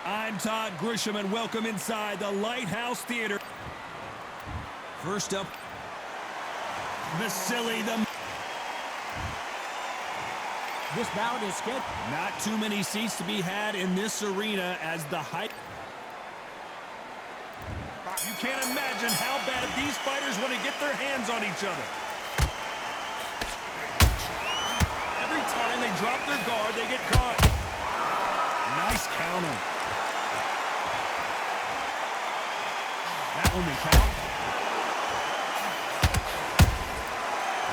I'm Todd Grisham, and welcome inside the Lighthouse Theater. First up, Vasily the... This bout is scheduled. Not too many seats to be had in this arena as the hype... You can't imagine how bad these fighters want to get their hands on each other. Every time they drop their guard, they get caught. Nice counter. That one may count.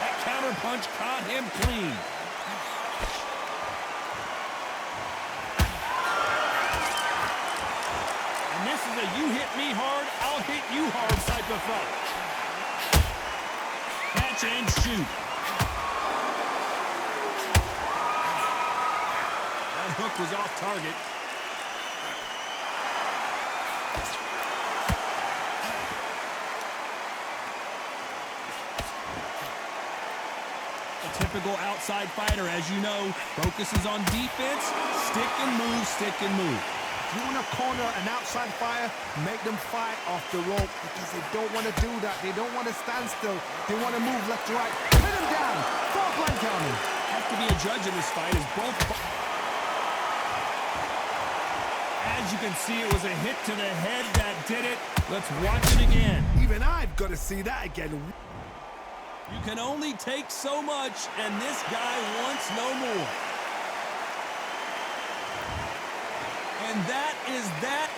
That counter punch caught him clean. And this is a you hit me hard, I'll hit you hard type of fight. Catch and shoot. That hook was off target. A typical outside fighter, as you know, focuses on defense, stick and move, stick and move. If you want to corner an outside fighter, make them fight off the rope because they don't want to do that. They don't want to stand still. They want to move left to right. Pin them down. Four blank counter. Has to be a judge in this fight as both... As you can see, it was a hit to the head that did it. Let's watch it again. Even I've got to see that again. You can only take so much, and this guy wants no more. And that is that.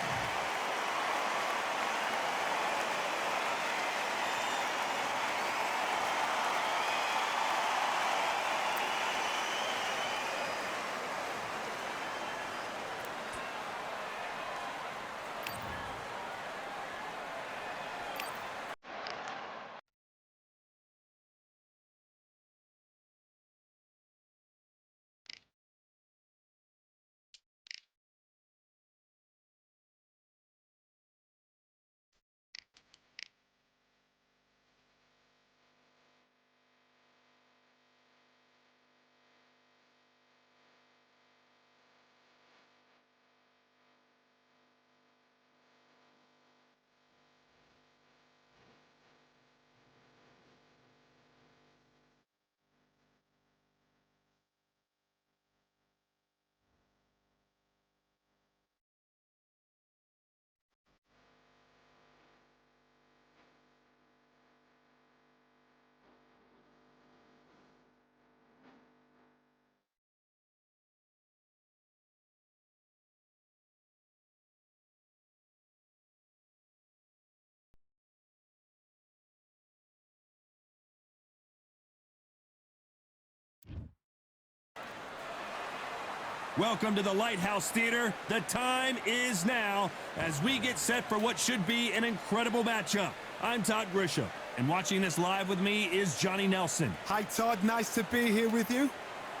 Welcome to the Lighthouse Theater. The time is now as we get set for what should be an incredible matchup. I'm Todd Grisham, and watching this live with me is Johnny Nelson. Hi, Todd. Nice to be here with you.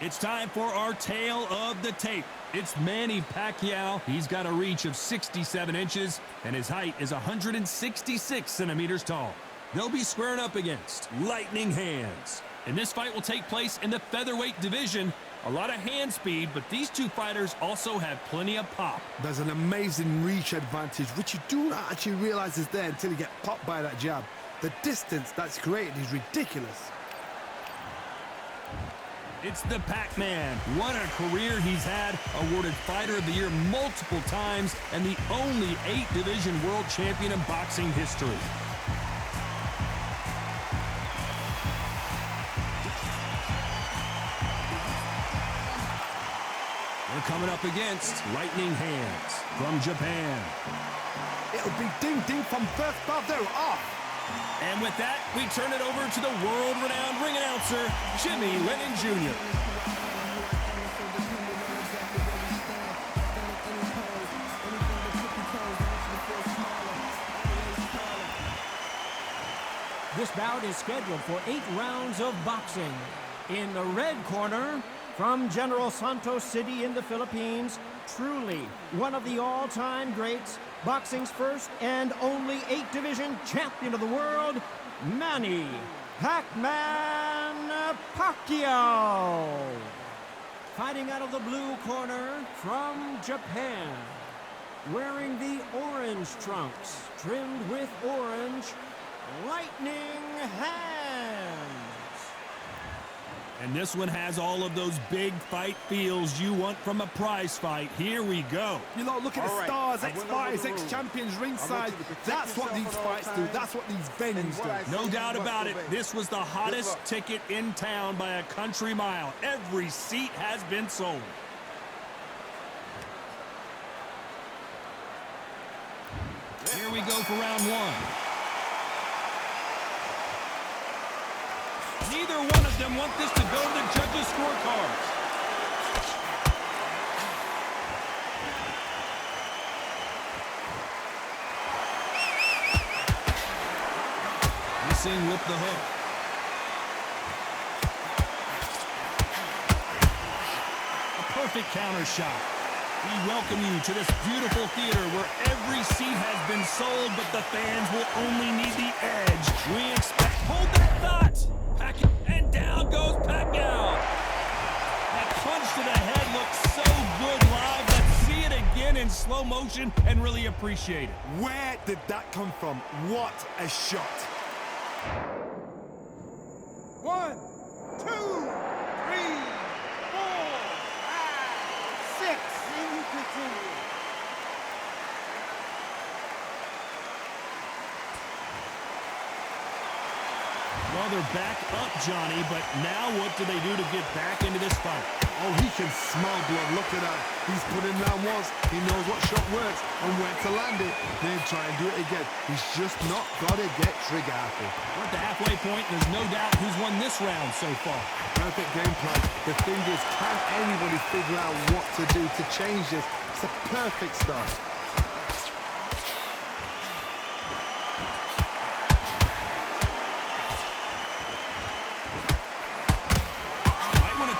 It's time for our tale of the tape. It's Manny Pacquiao. He's got a reach of 67 inches, and his height is 166 centimeters tall. They'll be squaring up against lightning hands. And this fight will take place in the featherweight division. A lot of hand speed, but these two fighters also have plenty of pop. There's an amazing reach advantage, which you do not actually realize is there until you get popped by that jab. The distance that's created is ridiculous. It's the Pac-Man. What a career he's had. Awarded Fighter of the Year multiple times, and the only 8-division world champion in boxing history. Coming up against lightning hands from Japan. It'll be ding-ding from first bell. They're off. And with that, we turn it over to the world-renowned ring announcer, Jimmy Lennon Jr. This bout is scheduled for 8 rounds of boxing. In the red corner, from General Santos City in the Philippines, truly one of the all-time greats, boxing's first and only 8-division champion of the world, Manny Pac-Man Pacquiao. Fighting out of the blue corner from Japan, wearing the orange trunks, trimmed with orange, lightning hands. And this one has all of those big fight feels you want from a prize fight. Here we go. You know, look at the stars, ex-fighters, ex-champions ringside. That's what these fights do. That's what these venues do. No doubt about it. This was the hottest ticket in town by a country mile. Every seat has been sold. Here we go for round one. Neither one of them want this to go to the judges' scorecards. Missing with the hook. A perfect counter shot. We welcome you to this beautiful theater where every seat has been sold, but the fans will only need the edge. We expect... Hold that thought! And down goes Pacquiao. That punch to the head looks so good live. Let's see it again in slow motion and really appreciate it. Where did that come from? What a shot. 1, 2, 3, 4, 5, 6. And you continue. Well, they're back up, Johnny, but now what do they do to get back into this fight? Oh, he can smell blood. Look at that. He's put in round once. He knows what shot works and where to land it. Then try and do it again. He's just not got to get trigger happy. We're at the halfway point, and there's no doubt who's won this round so far. Perfect game plan. The thing is, can anybody figure out what to do to change this? It's a perfect start.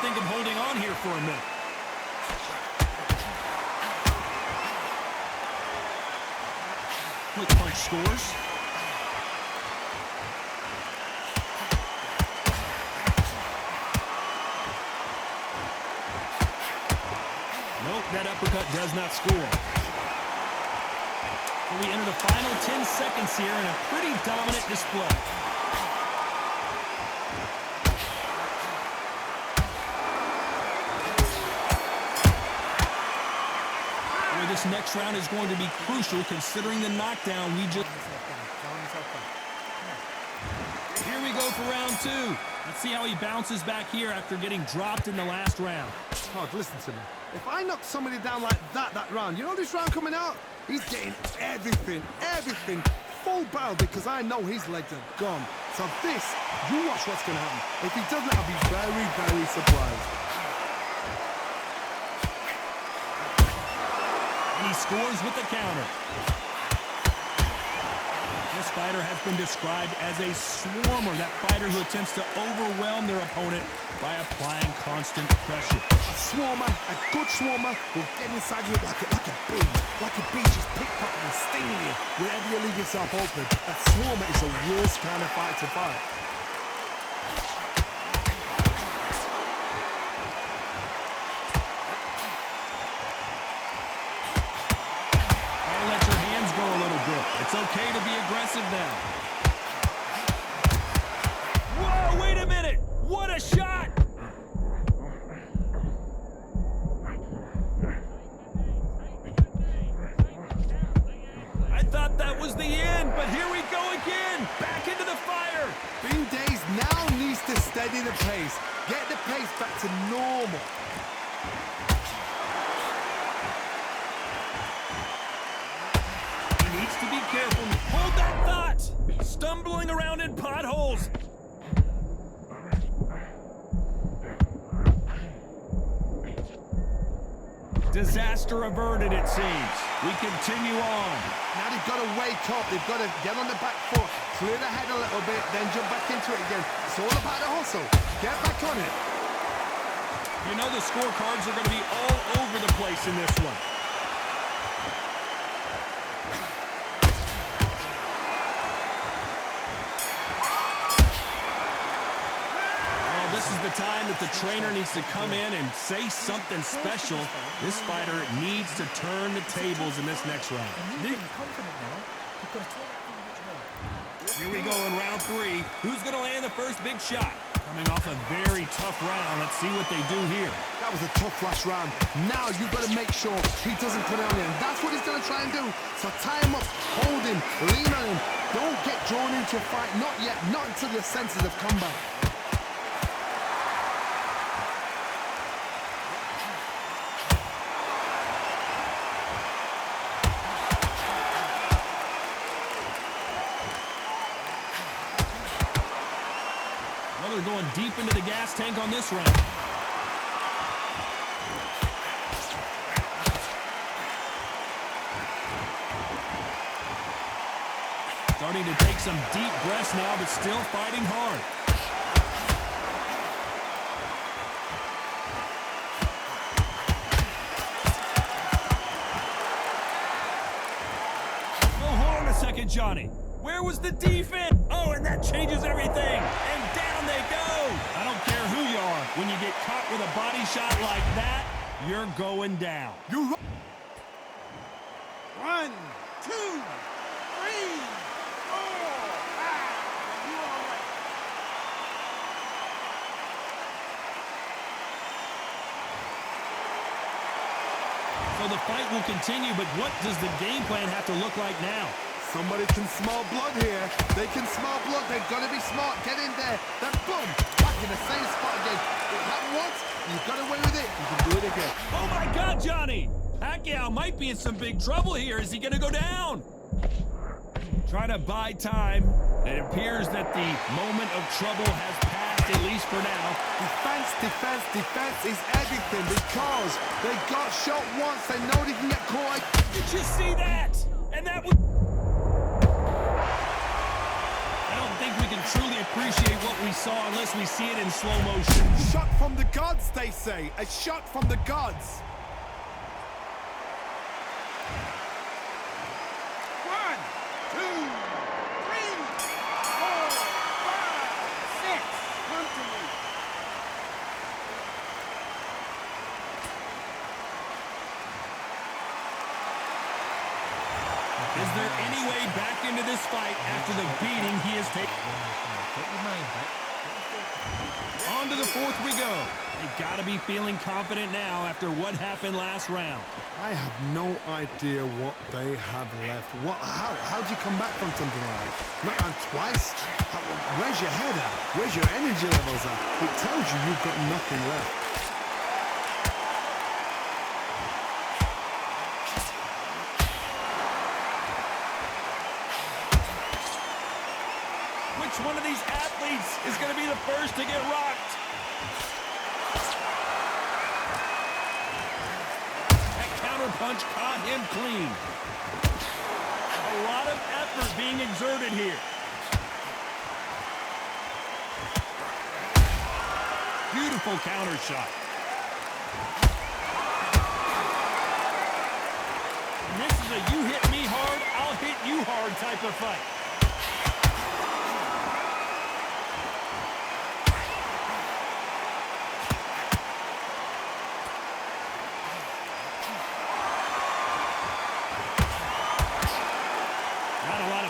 Think of holding on here for a minute. Quick punch scores. Nope, that uppercut does not score. So we enter the final 10 seconds here in a pretty dominant display. This next round is going to be crucial considering the knockdown we just... Here we go for round two. Let's see how he bounces back here after getting dropped in the last round. Todd, listen to me. If I knock somebody down like that round, you know this round coming out? He's getting everything, full barrel because I know his legs are gone. So this, you watch what's going to happen. If he doesn't, I'll be very, very surprised. He scores with the counter. This fighter has been described as a swarmer, that fighter who attempts to overwhelm their opponent by applying constant pressure. A swarmer, a good swarmer, will get inside you like a bee, just pickpocket and stinging you wherever you leave yourself open. A swarmer is the worst kind of fight to fight. It's okay to be aggressive now. Whoa, wait a minute! What a shot! I thought that was the end, but here we go again! Back into the fire! Bean Days now needs to steady the pace. Get the pace back to normal. Needs to be careful. Hold that thought! Stumbling around in potholes. Disaster averted, it seems. We continue on. Now they've got to wake up. They've got to get on the back foot, clear the head a little bit, then jump back into it again. It's all about the hustle. Get back on it. You know the scorecards are going to be all over the place in this one. This is the time that the trainer needs to come in and say something special. This fighter needs to turn the tables in this next round. Here we go in round 3. Who's going to land the first big shot? Coming off a very tough round. Let's see what they do here. That was a tough last round. Now you've got to make sure he doesn't put it on him. That's what he's going to try and do. So tie him up, hold him, lean on him. Don't get drawn into a fight. Not yet. Not until your senses have come back. Well, they're going deep into the gas tank on this round. Starting to take some deep breaths now, but still fighting hard. Oh, hold on a second, Johnny. Where was the defense? Oh, and that changes everything. And down they go. I don't care who you are. When you get caught with a body shot like that, you're going down. You 1, 2, 3, 4, 5. You all right? So the fight will continue, but what does the game plan have to look like now? Somebody can smell blood here. They can smell blood. They've got to be smart. Get in there. Then boom, back in the same spot again. It happened once. You got away with it. You can do it again. Oh my God, Johnny! Pacquiao might be in some big trouble here. Is he going to go down? Trying to buy time. It appears that the moment of trouble has passed, at least for now. Defense, defense, defense is everything because they got shot once. They know they can get caught. Did you see that? And that was... I don't think we can truly appreciate what we saw unless we see it in slow motion. Shot from the gods, they say. A shot from the gods. 1, 2, 3, 4, 5, 6. Come to me. Is there any way back into this fight after the beating he has taken? On to the 4th we go. They've got to be feeling confident now after what happened last round. I have no idea what they have left. How do you come back from something like that? Not on twice? Where's your head at? Where's your energy levels at? It tells you you've got nothing left. Which one of these athletes is going to be the first to get rocked? That counter punch caught him clean. A lot of effort being exerted here. Beautiful counter shot. And this is a you hit me hard, I'll hit you hard type of fight.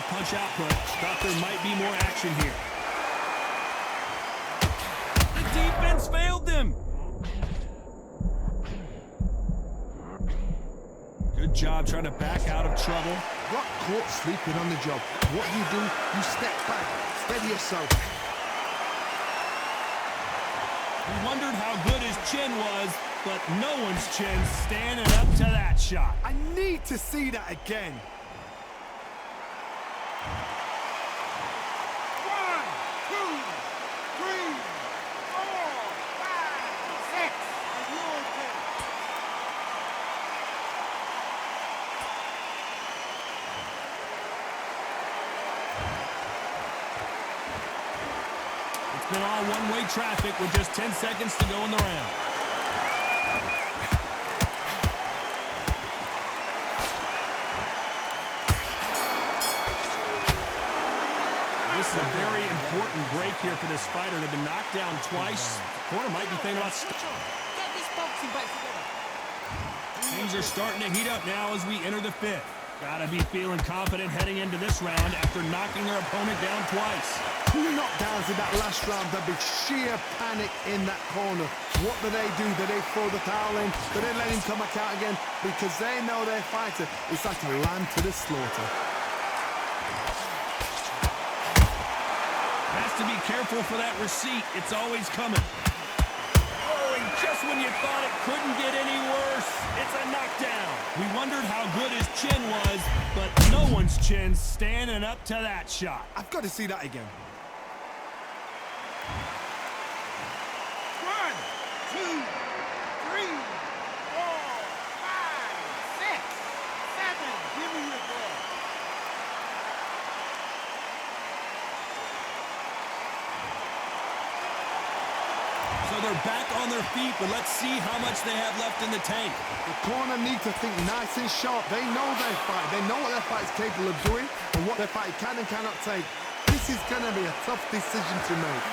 Punch output. Thought there might be more action here. The defense failed them. Good job trying to back out of trouble. Got caught sleeping on the job. What do? You step back. Steady yourself. We wondered how good his chin was, but no one's chin standing up to that shot. I need to see that again. 1, 2, 3, 4, 5, 6. It's been all one-way traffic with just 10 seconds to go in the round. This is a very important break here for this fighter. They've been knocked down twice. Corner might be thinking about... Get this boxing back together. Things are starting to heat up now as we enter the fifth. Gotta be feeling confident heading into this round after knocking their opponent down twice. 2 knockdowns in that last round. There'll be sheer panic in that corner. What do? Do they throw the towel in? Do they let him come back out again? Because they know their fighter is like a lamb to the slaughter. Has to be careful for that receipt. It's always coming. Oh, and just when you thought it couldn't get any worse, it's a knockdown. We wondered how good his chin was, but no one's chin's standing up to that shot. I've got to see that again. 1, 2, 3, 4, 5, 6, 7. Give me your ball. So they're back on their feet, but let's see how much they have left in the tank. The corner need to think nice and sharp. They know their fight. They know what their fight is capable of doing and what their fight can and cannot take. This is going to be a tough decision to make.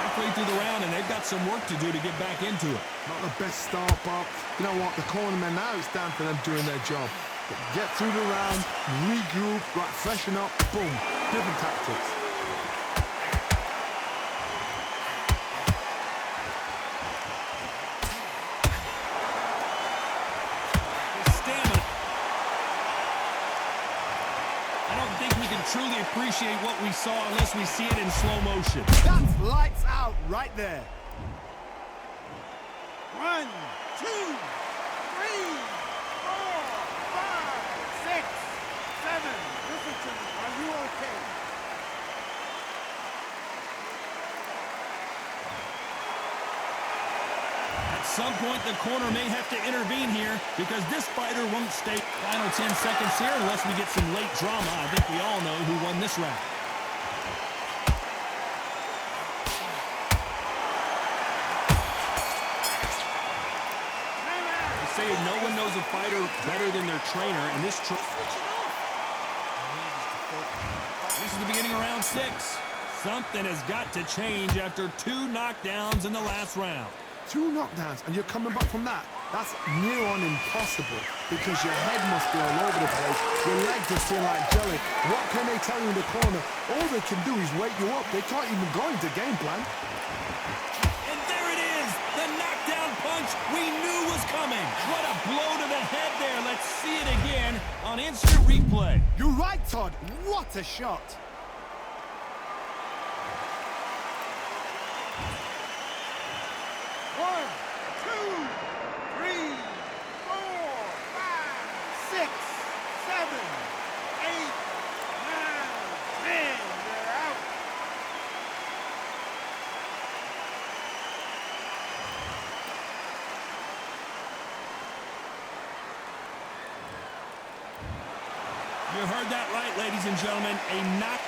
Halfway through the round, and they've got some work to do to get back into it. Not the best start, but you know what? The cornermen now, it's down for them doing their job. But get through the round, regroup, right, freshen up, boom. Different tactics. Truly appreciate what we saw unless we see it in slow motion. That's lights out right there. 1, 2, 3, 4, 5, 6, 7. Listen to me. Are you okay? At some point, the corner may have to intervene here because this fighter won't stay. Final 10 seconds here unless we get some late drama. I think we all know who won this round. They say no one knows a fighter better than their trainer, and this is the beginning of round 6. Something has got to change after 2 knockdowns in the last round. 2 knockdowns, and you're coming back from that. That's near on impossible because your head must be all over the place. Your legs just feel like jelly. What can they tell you in the corner? All they can do is wake you up. They can't even go into game plan. And there it is, the knockdown punch we knew was coming. What a blow to the head there. Let's see it again on instant replay. You're right, Todd. What a shot. You heard that right, ladies and gentlemen. A knock.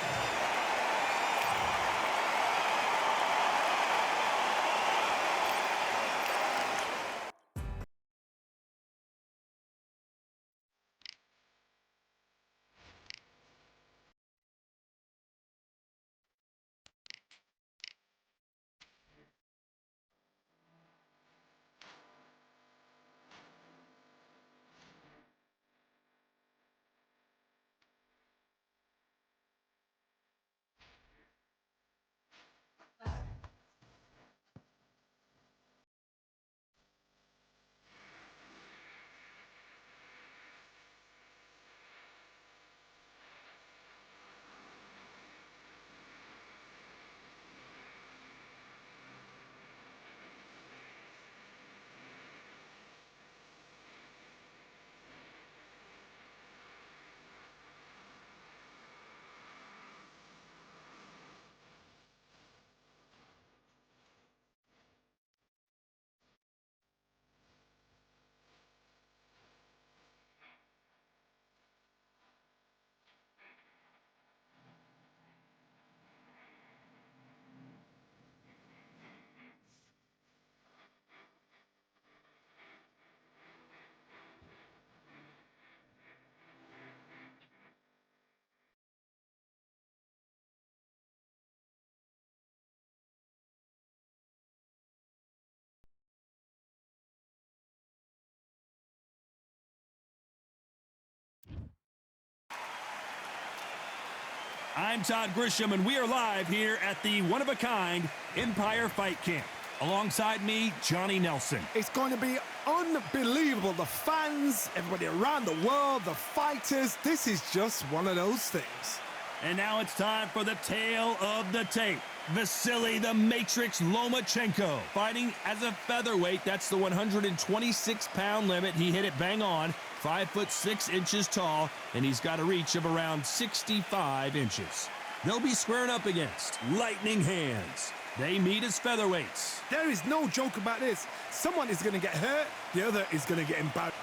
I'm Todd Grisham, and we are live here at the one-of-a-kind Empire Fight Camp. Alongside me, Johnny Nelson. It's going to be unbelievable. The fans, everybody around the world, the fighters. This is just one of those things. And now it's time for the tale of the tape. Vasily the Matrix Lomachenko fighting as a featherweight. That's the 126-pound limit. He hit it bang on. 5'6" tall, and he's got a reach of around 65 inches. They'll be squaring up against Lightning Hands. They meet as featherweights. There is no joke about this. Someone is going to get hurt, the other is going to get embarrassed.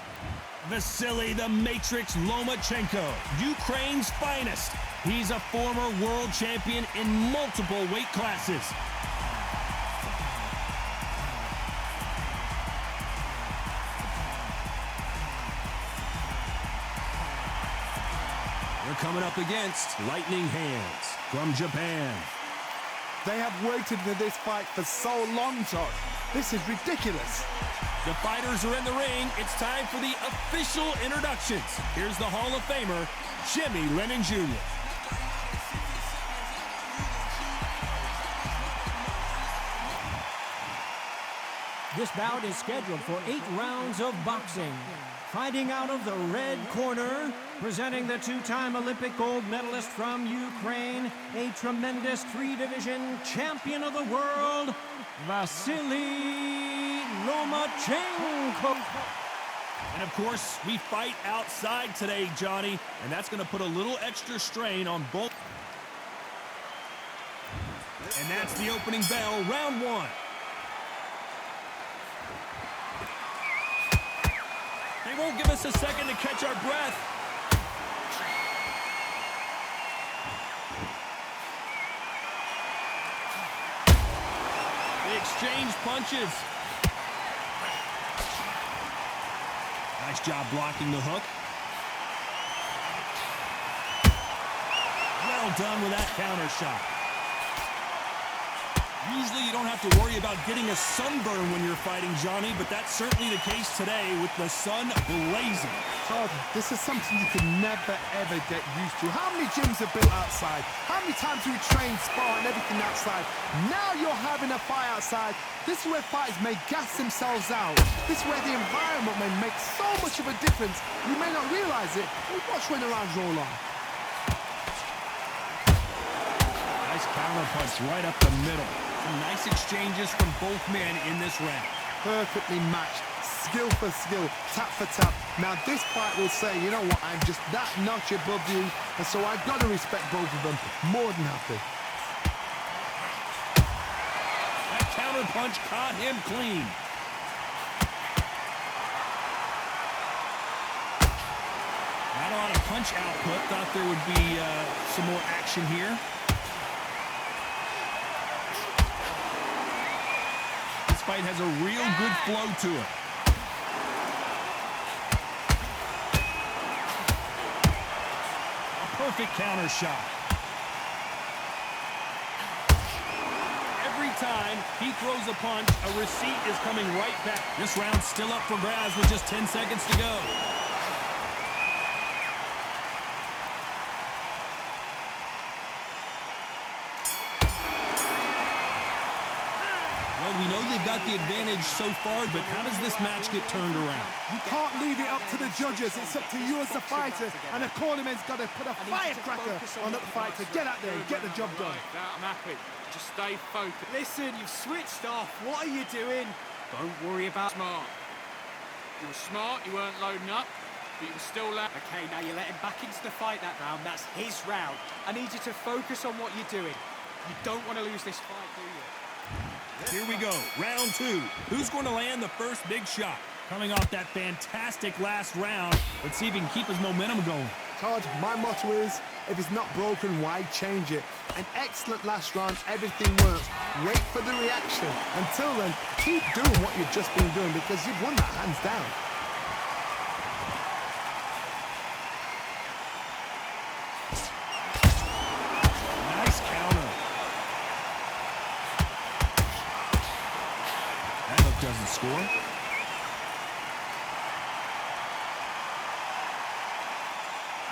Vasily the Matrix Lomachenko, Ukraine's finest. He's a former world champion in multiple weight classes. They're coming up against Lightning Hands from Japan. They have waited for this fight for so long, Todd. This is ridiculous. The fighters are in the ring. It's time for the official introductions. Here's the Hall of Famer, Jimmy Lennon Jr. This bout is scheduled for 8 rounds of boxing. Fighting out of the red corner, presenting the 2-time Olympic gold medalist from Ukraine, a tremendous 3-division champion of the world, Vasily Lomachenko. And of course, we fight outside today, Johnny, and that's going to put a little extra strain on both. And that's the opening bell, round 1. They won't give us a second to catch our breath. They exchange punches. Nice job blocking the hook. Well done with that counter shot. Usually you don't have to worry about getting a sunburn when you're fighting, Johnny, but that's certainly the case today with the sun blazing. Todd, this is something you can never, ever get used to. How many gyms are built outside? How many times do we train, spar, and everything outside? Now you're having a fight outside. This is where fighters may gas themselves out. This is where the environment may make so much of a difference. You may not realize it, but watch when the rounds roll on. Nice counter punch right up the middle. Some nice exchanges from both men in this round. Perfectly matched, skill for skill, tap for tap. Now this fight will say, you know what, I'm just that notch above you, and so I've got to respect both of them. More than happy. That counter punch caught him clean. Not a lot of punch output. Thought there would be some more action here. This fight has a real good flow to it. A perfect counter shot. Every time he throws a punch, a receipt is coming right back. This round's still up for grabs with just 10 seconds to go. Well, we know they've got the advantage so far, but how does this match get turned around? You can't leave it up to the judges. It's up to you as the fighter, and the cornerman's got to put a firecracker on the fight to get out there and get the job done. I'm happy. Just stay focused. Listen, you've switched off. What are you doing? Don't worry about smart. You were smart, you weren't loading up, but you were still loud. Okay, now you let him back into the fight that round. That's his round. I need you to focus on what you're doing. You don't want to lose this fight, do you? Here we go, round 2. Who's going to land the first big shot? Coming off that fantastic last round, let's see if he can keep his momentum going. Todd, my motto is, if it's not broken, why change it? An excellent last round, everything works. Wait for the reaction. Until then, keep doing what you've just been doing because you've won that hands down. Nice counter. That hook doesn't score.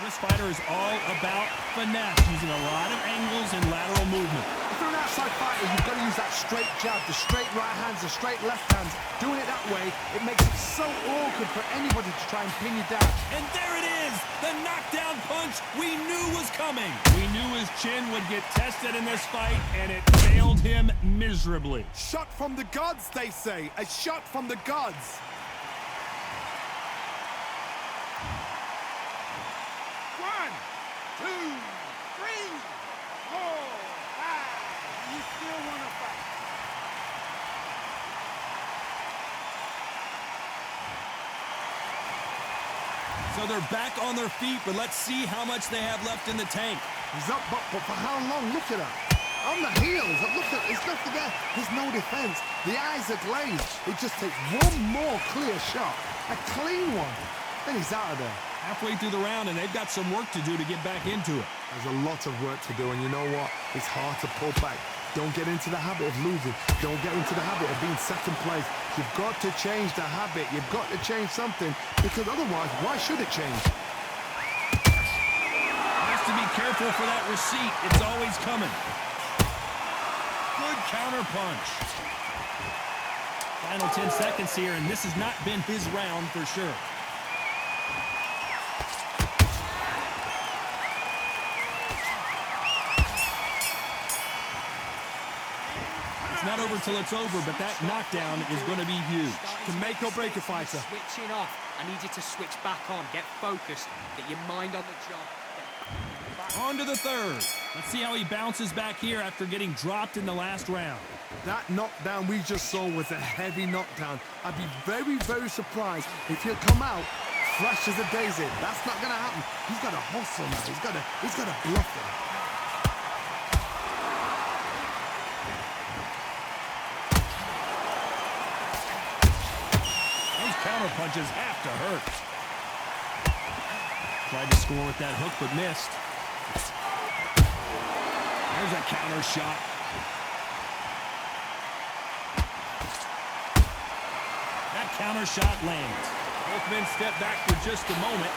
This fighter is all about finesse, using a lot of angles and lateral movement. If you're an outside fighter, you've got to use that straight jab, the straight right hands, the straight left hands. Doing it that way, it makes it so awkward for anybody to try and pin you down. And there it is, the knockdown punch we knew was coming. We knew his chin would get tested in this fight, and it failed him miserably. Shot from the gods, they say. A shot from the gods. One, two, three, four, five. You still want to fight? So they're back on their feet, but let's see how much they have left in the tank. He's up, but for how long? Look at that. On the heels. Look at, he's left again. There's no defense. The eyes are glazed. It just takes one more clear shot. A clean one. Then he's out of there. Halfway through the round, and they've got some work to do to get back into it. There's a lot of work to do, and you know what? It's hard to pull back. Don't get into the habit of losing. Don't get into the habit of being second place. You've got to change the habit. You've got to change something, because otherwise, why should it change? Has to be careful for that receipt. It's always coming. Good counter punch. Final 10 seconds here, and this has not been his round for sure. It's not over till it's over, but that knockdown is going to be huge. Can make or break a fighter. Switching off. I need you to switch back on. Get focused. Get your mind on the job. On to the third. Let's see how he bounces back here after getting dropped in the last round. That knockdown we just saw was a heavy knockdown. I'd be very, very surprised if he'll come out fresh as a daisy. That's not going to happen. He's got to hustle now. He's got to bluff him. Those counter punches have to hurt. Tried to score with that hook, but missed. There's a counter shot. That counter shot lands. Both men step back for just a moment.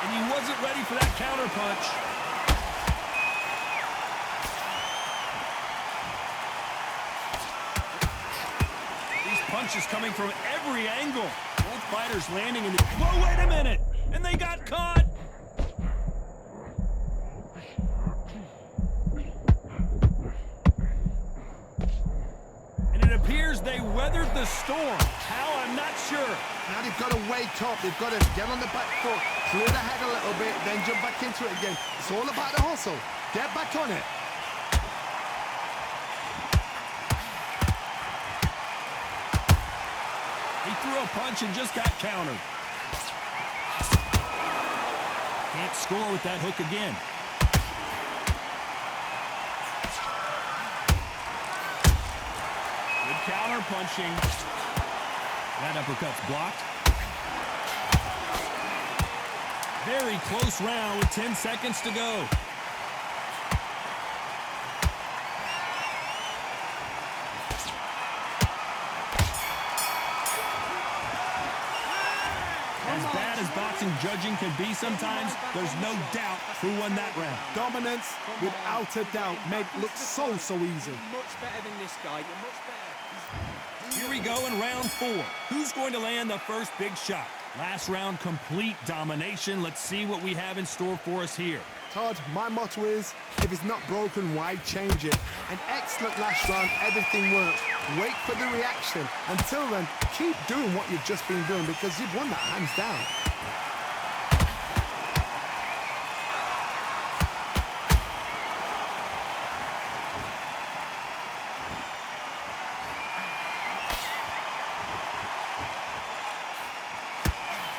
And he wasn't ready for that counter punch. These punches coming from every angle. Both fighters landing in the... Whoa, wait a minute! And they got caught! And it appears they weathered the storm. How? I'm not sure. Now they've got to wake up. They've got to get on the back foot, clear the head a little bit, then jump back into it again. It's all about the hustle. Get back on it. He threw a punch and just got countered. Can't score with that hook again. Good counter punching. That uppercut's blocked. Very close round with 10 seconds to go. As bad as boxing judging can be sometimes, there's no doubt who won that round. Dominance, without a doubt, made it look so easy. Much better than this guy. You're much better. Here we go in round 4. Who's going to land the first big shot? Last round, complete domination. Let's see what we have in store for us here. Todd, my motto is, if it's not broken, why change it? An excellent last round, everything worked. Wait for the reaction. Until then, keep doing what you've just been doing, because you've won that hands down.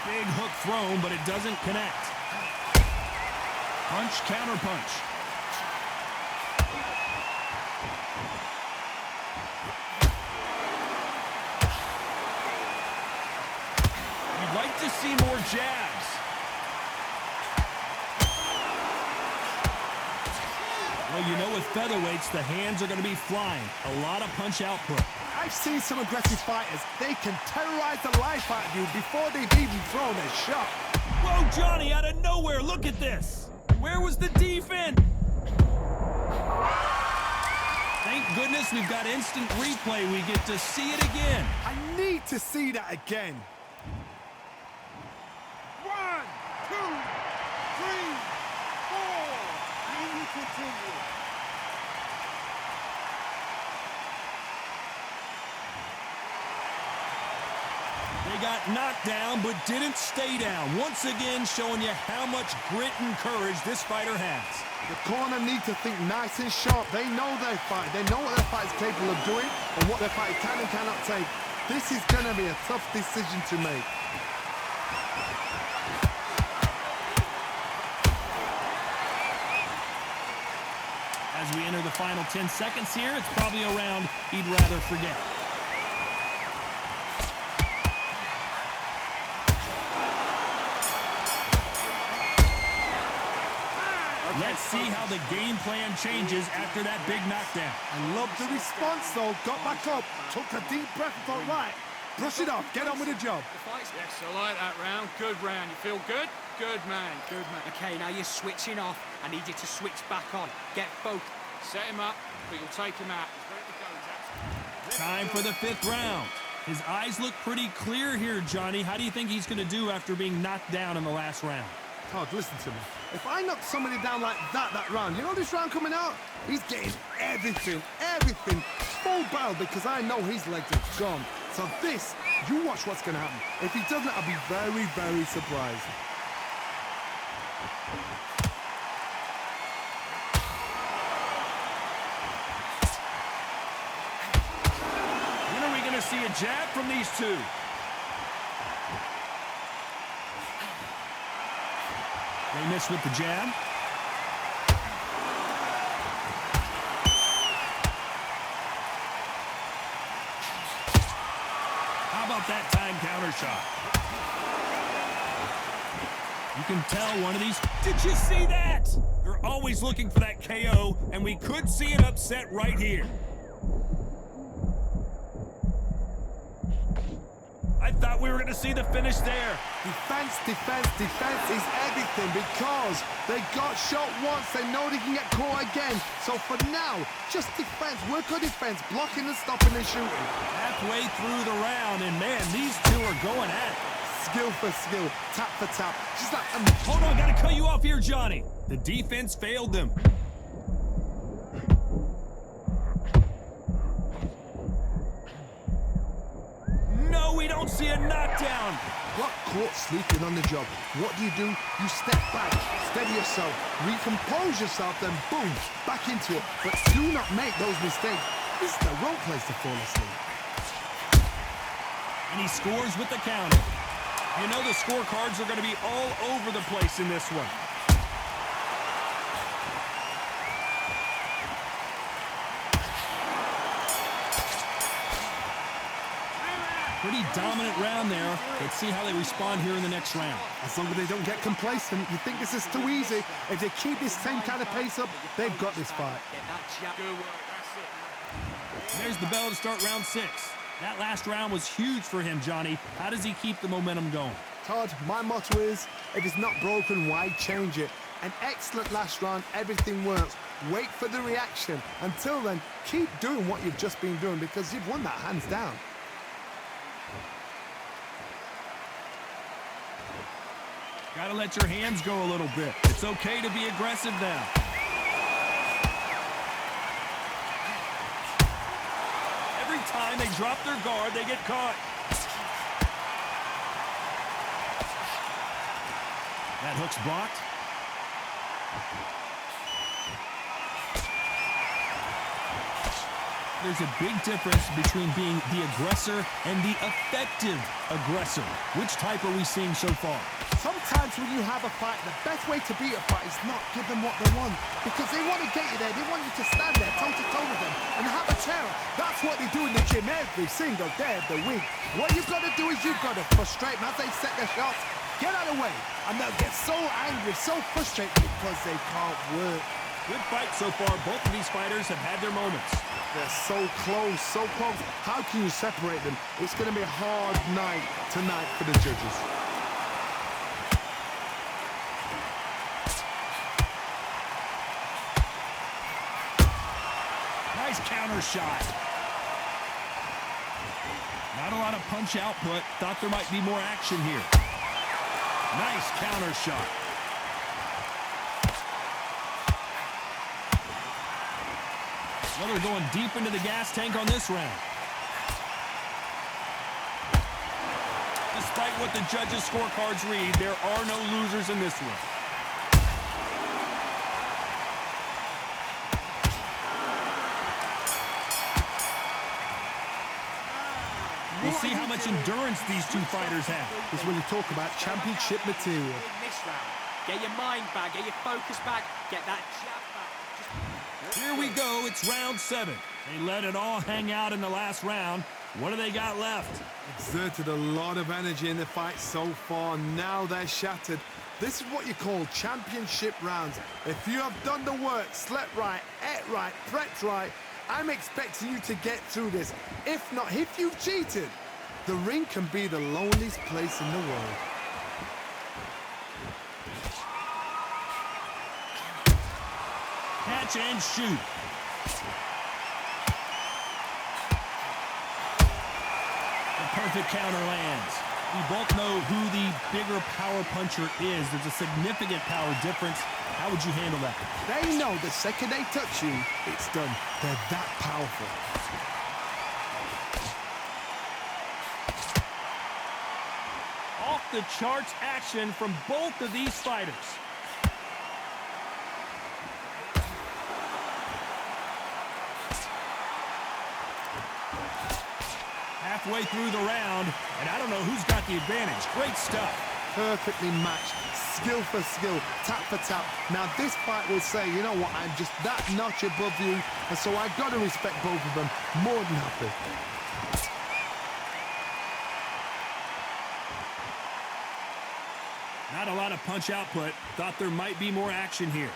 Big hook thrown, but it doesn't connect. Punch, counter punch. You'd like to see more jabs. Well, you know with featherweights, the hands are going to be flying. A lot of punch output. I've seen some aggressive fighters. They can terrorize the life out of you before they've even thrown a shot. Whoa, Johnny, out of nowhere, look at this. Where was the defense? Thank goodness we've got instant replay. We get to see it again. I need to see that again. 1, 2, 3, 4. And we continue. They got knocked down, but didn't stay down. Once again, showing you how much grit and courage this fighter has. The corner need to think nice and sharp. They know their fight. They know what their fight is capable of doing and what their fight can and cannot take. This is going to be a tough decision to make. As we enter the final 10 seconds here, it's probably a round he'd rather forget. Let's see how the game plan changes after that big knockdown. I love the response, though. Got back up, took a deep breath and thought, right, brush it off, get on with the job. Yes, I like that round. Good round. You feel good? Good man. Good man. Okay, now you're switching off. I need you to switch back on. Get focused. Set him up, but you'll take him out. He's ready to go. He's Time for the 5th round. His eyes look pretty clear here, Johnny. How do you think he's going to do after being knocked down in the last round? Todd, listen to me. If I knock somebody down like that round, you know this round coming out? He's getting everything, full barrel, because I know his legs are gone. So this, you watch what's going to happen. If he doesn't, I'll be very, very surprised. When are we going to see a jab from these two? They miss with the jab. How about that time counter shot? You can tell one of these. Did you see that? They're always looking for that KO, and we could see an upset right here. I thought we were going to see the finish there. Defense is everything, because they got shot once. They know they can get caught again. So for now, just defense, work on defense, blocking and stopping and shooting. Halfway through the round, and man, these two are going at it. Skill for skill, tap for tap. Just like, Hold on, gotta cut you off here, Johnny. The defense failed them. No, we don't see a knockdown. got caught sleeping on the job. What do? You step back, steady yourself, recompose yourself, then boom, back into it. But do not make those mistakes. This is the wrong place to fall asleep. And he scores with the counter. You know the scorecards are going to be all over the place in this one. Pretty dominant round there. Let's see how they respond here in the next round. As long as they don't get complacent, you think this is too easy. If they keep this same kind of pace up, they've got this fight. Good work, that's it. There's the bell to start round 6. That last round was huge for him, Johnny. How does he keep the momentum going? Todd, my motto is, if it's not broken, why change it? An excellent last round, everything works. Wait for the reaction. Until then, keep doing what you've just been doing because you've won that hands down. Gotta let your hands go a little bit. It's okay to be aggressive now. Every time they drop their guard, they get caught. That hook's blocked. There's a big difference between being the aggressor and the effective aggressor. Which type are we seeing so far? Sometimes when you have a fight, the best way to beat a fight is not give them what they want. Because they want to get you there. They want you to stand there toe-to-toe with them and have a terror. That's what they do in the gym every single day of the week. What you've got to do is you've got to frustrate them as they set their shots. Get out of the way. And they'll get so angry, so frustrated because they can't work. Good fight so far. Both of these fighters have had their moments. They're so close, so close. How can you separate them? It's going to be a hard night tonight for the judges. Nice counter shot. Not a lot of punch output. Thought there might be more action here. Nice counter shot. Well, they're going deep into the gas tank on this round. Despite what the judges' scorecards read, there are no losers in this one. We'll see how much endurance these two fighters have. Is when you talk about championship material. In this round, get your mind back, get your focus back, get that jab back. Here we go, it's round 7. They let it all hang out in the last round. What do they got left? Exerted a lot of energy in the fight so far. Now they're shattered. This is what you call championship rounds. If you have done the work, slept right, ate right, prepped right, I'm expecting you to get through this. If not, if you've cheated, the ring can be the loneliest place in the world. Catch and shoot. The perfect counter lands. We both know who the bigger power puncher is. There's a significant power difference. How would you handle that? They know the second they touch you, it's done. They're that powerful. Off the charts action from both of these fighters. Halfway through the round, and I don't know who's got the advantage. Great stuff. Perfectly matched, skill for skill, tap for tap. Now this fight will say, you know what, I'm just that notch above you, and so I've got to respect both of them. More than happy. Not a lot of punch output. Thought there might be more action here.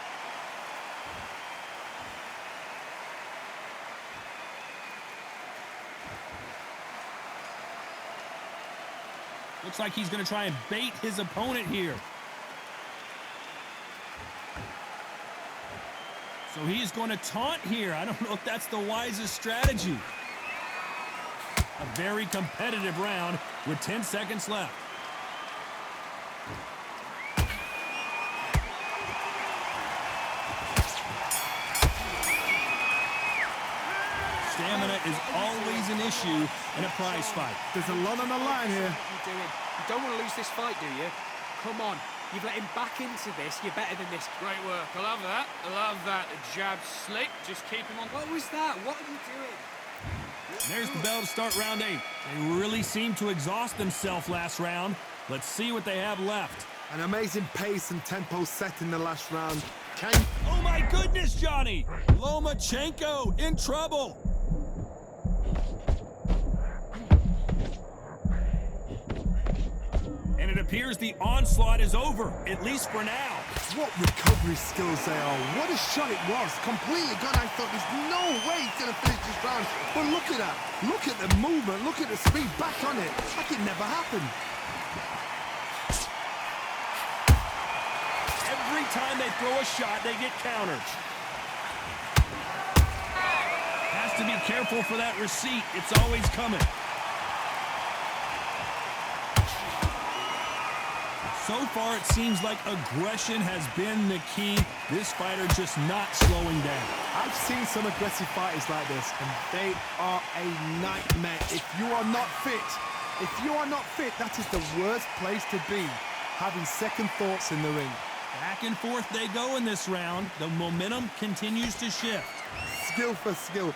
Looks like he's going to try and bait his opponent here. So he is going to taunt here. I don't know if that's the wisest strategy. A very competitive round with 10 seconds left. Stamina is always an issue in a prize fight. There's a lot on the line here. What are you doing? You don't want to lose this fight, do you? Come on. You've let him back into this. You're better than this. Great work. I love that. I love that. The jab slick. Just keep him on. What was that? What are you doing? There's the bell to start round 8. They really seemed to exhaust themselves last round. Let's see what they have left. An amazing pace and tempo set in the last round. Oh my goodness, Johnny! Lomachenko in trouble! And it appears the onslaught is over, at least for now. What recovery skills they are. What a shot it was. Completely gone. I thought there's no way he's going to finish this round. But look at that. Look at the movement. Look at the speed back on it. Like it never happened. Every time they throw a shot, they get countered. Has to be careful for that receipt. It's always coming. So far, it seems like aggression has been the key. This fighter just not slowing down. I've seen some aggressive fighters like this, and they are a nightmare. If you are not fit, that is the worst place to be, having second thoughts in the ring. Back and forth they go in this round. The momentum continues to shift. Skill for skill.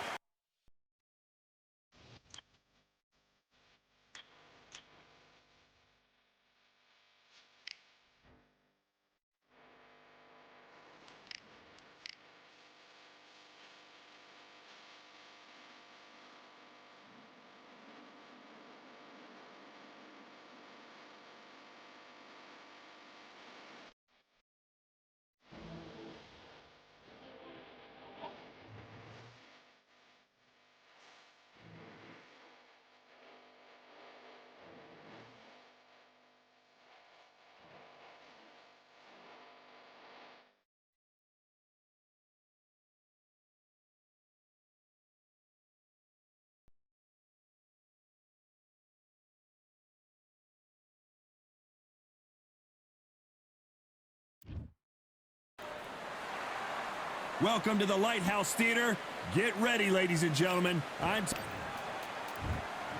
Welcome to the Lighthouse Theater. Get ready, ladies and gentlemen.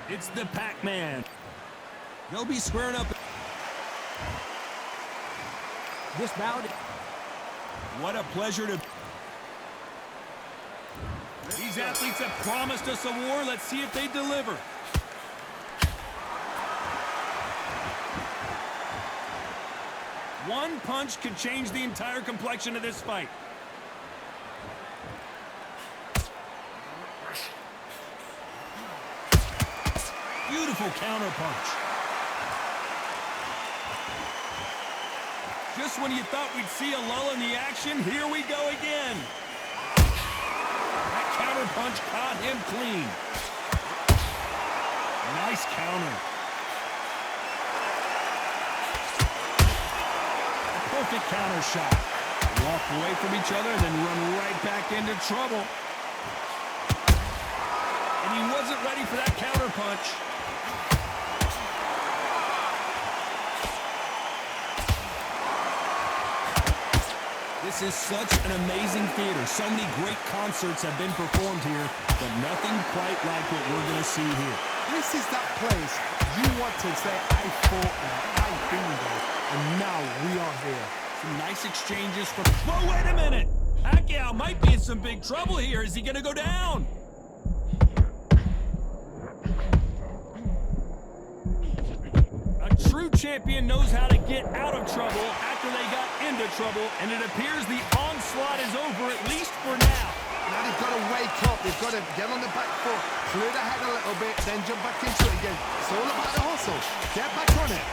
It's the Pac-Man. They'll be squaring up. This bout. What a pleasure to... These athletes have promised us a war. Let's see if they deliver. One punch could change the entire complexion of this fight. Beautiful counter punch. Just when you thought we'd see a lull in the action, here we go again. That counter punch caught him clean. Nice counter. A perfect counter shot. Walk away from each other and then run right back into trouble. And he wasn't ready for that counter punch. This is such an amazing theater. So many great concerts have been performed here, but nothing quite like what we're going to see here. This is that place you want to say, I fought there, I've been there, and now we are here. Some nice exchanges from... Whoa, wait a minute! Pacquiao might be in some big trouble here. Is he going to go down? A true champion knows how to get out of trouble after they got into trouble, and it appears the onslaught is over, at least for now. Now they've got to wake up, they've got to get on the back foot, clear the head a little bit, then jump back into it again. It's all about the hustle. Get back on it.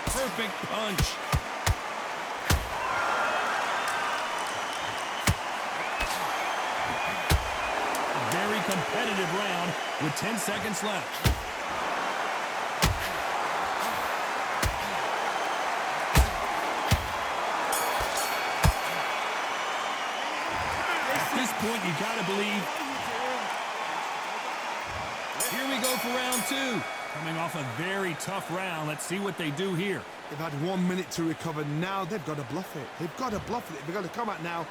Perfect punch. Very competitive round with 10 seconds left. At this point, you gotta believe. Here we go for round two. Coming off a very tough round. Let's see what they do here. They've had 1 minute to recover. Now they've got to bluff it. They've got to bluff it. They've got to come out now